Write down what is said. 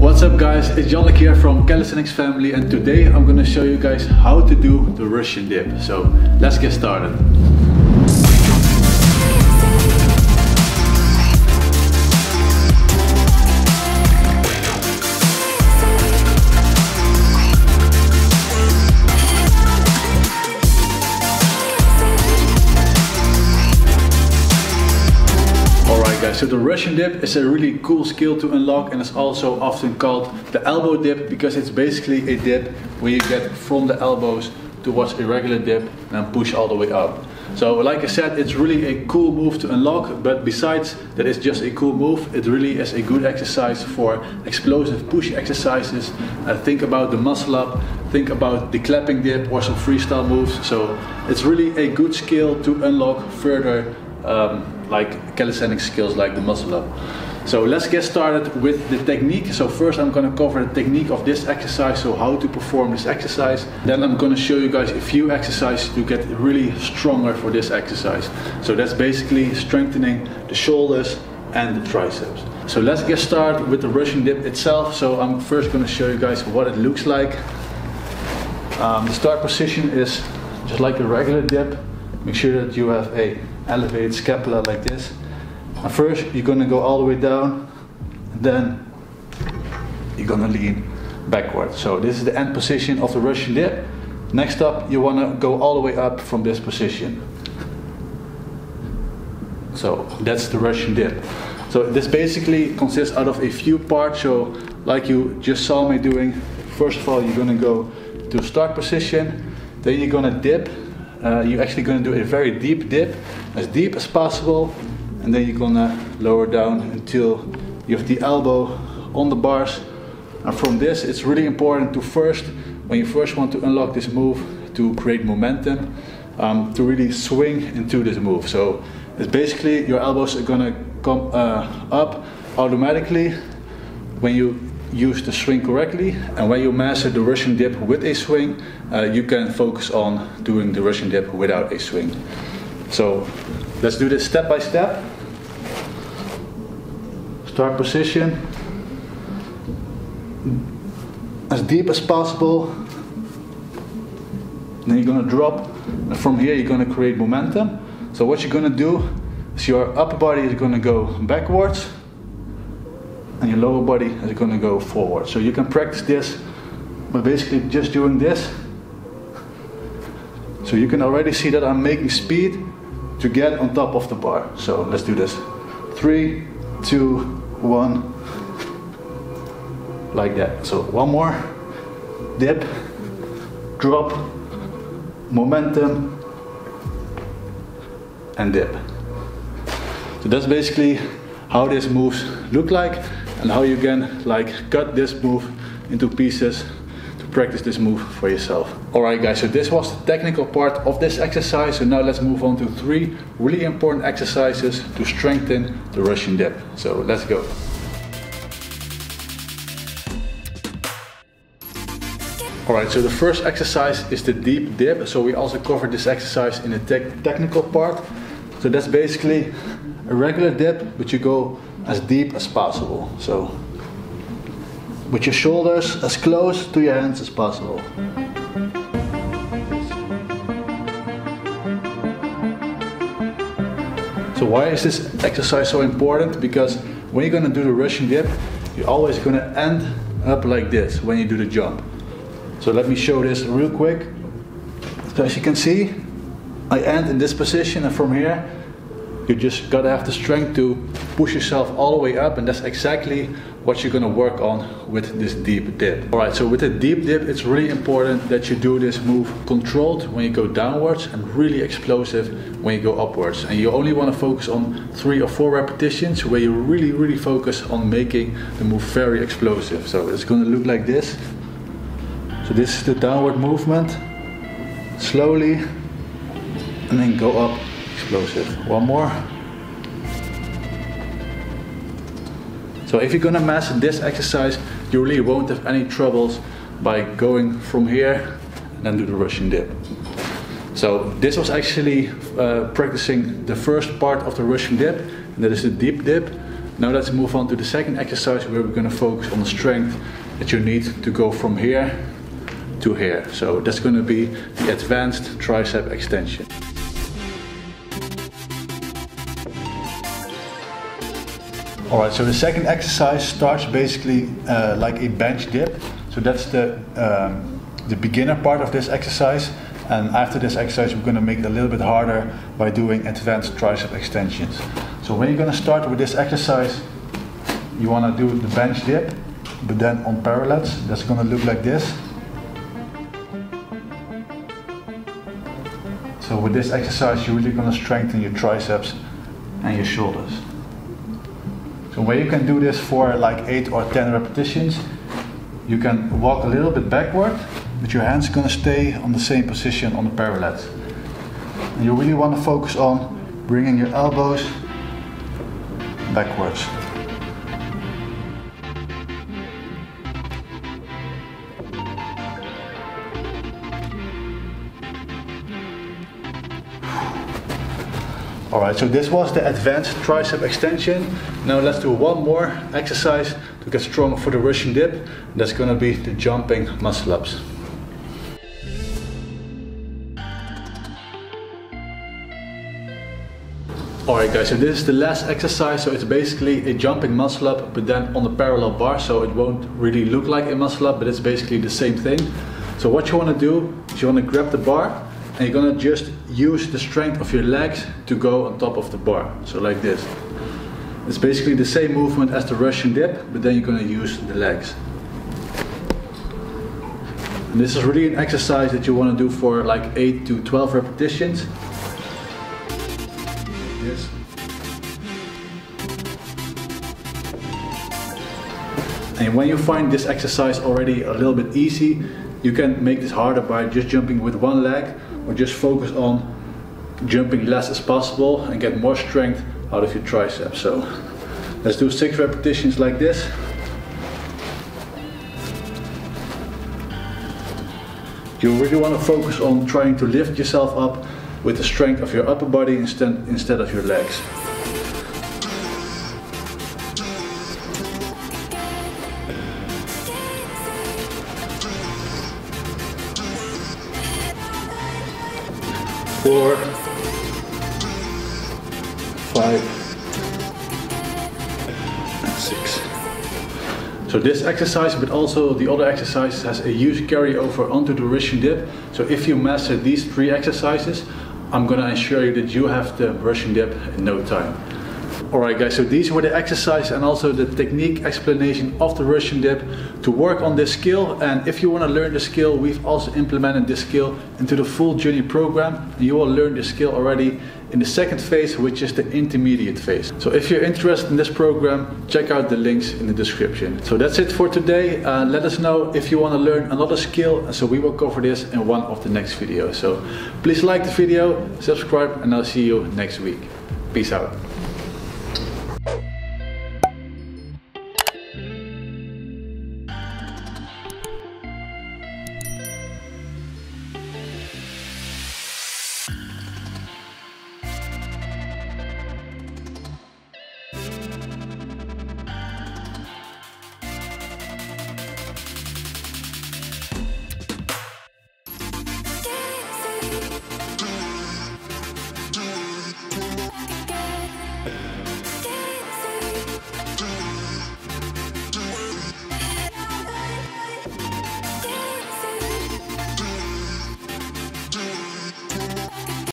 What's up guys, it's Jannik here from Calisthenics Family, and today I'm gonna show you guys how to do the Russian dip. So let's get started. So the Russian dip is a really cool skill to unlock, and it's also often called the elbow dip because it's basically a dip where you get from the elbows towards a regular dip and then push all the way up. So like I said, it's really a cool move to unlock, but besides that it's just a cool move, it really is a good exercise for explosive push exercises. Think about the muscle up, think about the clapping dip or some freestyle moves. So it's really a good skill to unlock further like calisthenics skills like the muscle up. So let's get started with the technique. So first I'm going to cover the technique of this exercise, so how to perform this exercise. Then I'm going to show you guys a few exercises to get really stronger for this exercise. So that's basically strengthening the shoulders and the triceps. So let's get started with the Russian dip itself. So I'm first going to show you guys what it looks like. The start position is just like a regular dip. Make sure that you have a elevated scapula like this. And first you're gonna go all the way down, and then you're gonna lean backwards. So this is the end position of the Russian dip. Next up, you wanna go all the way up from this position. So that's the Russian dip. So this basically consists out of a few parts. So like you just saw me doing, first of all you're gonna go to start position, then you're gonna dip. You're actually going to do a very deep dip, as deep as possible, and then you're going to lower down until you have the elbow on the bars. And from this, it's really important to first, when you first want to unlock this move, to create momentum, to really swing into this move. So it's basically your elbows are going to come up automatically when you use the swing correctly, and when you master the Russian dip with a swing, you can focus on doing the Russian dip without a swing. So let's do this step by step. Start position, as deep as possible, then you're going to drop, and from here you're going to create momentum. So what you're going to do is your upper body is going to go backwards, and your lower body is going to go forward. So you can practice this by basically just doing this. So you can already see that I'm making speed to get on top of the bar. So let's do this. 3, 2, 1. Like that. So one more. Dip. Drop. Momentum. And dip. So that's basically how these moves look like, and how you can like cut this move into pieces to practice this move for yourself. Alright guys, so this was the technical part of this exercise. So now let's move on to 3 really important exercises to strengthen the Russian dip. So let's go. Alright, so the first exercise is the deep dip. So we also covered this exercise in the technical part. So that's basically a regular dip, but you go as deep as possible. So with your shoulders as close to your hands as possible. So why is this exercise so important? Because when you're going to do the Russian dip, you're always going to end up like this when you do the jump. So let me show this real quick. So as you can see, I end in this position, and from here you just gotta have the strength to push yourself all the way up, and that's exactly what you're gonna work on with this deep dip. Alright, so with a deep dip, it's really important that you do this move controlled when you go downwards, and really explosive when you go upwards. And you only want to focus on 3 or 4 repetitions where you really focus on making the move very explosive. So it's gonna look like this. So this is the downward movement, slowly, and then go up. Explosive. One more. So if you're gonna master this exercise, you really won't have any troubles by going from here and then do the Russian dip. So this was actually practicing the first part of the Russian dip, and that is the deep dip. Now let's move on to the second exercise where we're going to focus on the strength that you need to go from here to here. So that's going to be the advanced tricep extension. Alright, so the second exercise starts basically like a bench dip. So that's the beginner part of this exercise. And after this exercise we're going to make it a little bit harder by doing advanced tricep extensions. So when you're going to start with this exercise, you want to do the bench dip, but then on parallettes. That's going to look like this. So with this exercise you're really going to strengthen your triceps and your shoulders. So when you can do this for like 8 or 10 repetitions, you can walk a little bit backward, but your hands are going to stay on the same position on the parallettes. And you really want to focus on bringing your elbows backwards. Alright, so this was the advanced tricep extension. Now let's do one more exercise to get stronger for the Russian dip. That's going to be the jumping muscle ups. Alright guys, so this is the last exercise. So it's basically a jumping muscle up, but then on a parallel bar. So it won't really look like a muscle up, but it's basically the same thing. So what you want to do is you want to grab the bar and you're going to just use the strength of your legs to go on top of the bar. So like this. It's basically the same movement as the Russian dip, but then you're going to use the legs. And this is really an exercise that you want to do for like 8 to 12 repetitions. Like this. And when you find this exercise already a little bit easy, you can make this harder by just jumping with one leg, or just focus on jumping less as possible and get more strength out of your triceps. So let's do 6 repetitions like this. You really want to focus on trying to lift yourself up with the strength of your upper body instead of your legs. Four, 5, and 6. So this exercise, but also the other exercise, has a huge carryover onto the Russian dip. So if you master these 3 exercises, I'm gonna ensure you that you have the Russian dip in no time. Alright guys, so these were the exercises and also the technique explanation of the Russian dip to work on this skill. And if you want to learn the skill, we've also implemented this skill into the full journey program. And you will learn this skill already in the second phase, which is the intermediate phase. So if you're interested in this program, check out the links in the description. So that's it for today. Let us know if you want to learn another skill. So we will cover this in one of the next videos. So please like the video, subscribe, and I'll see you next week. Peace out.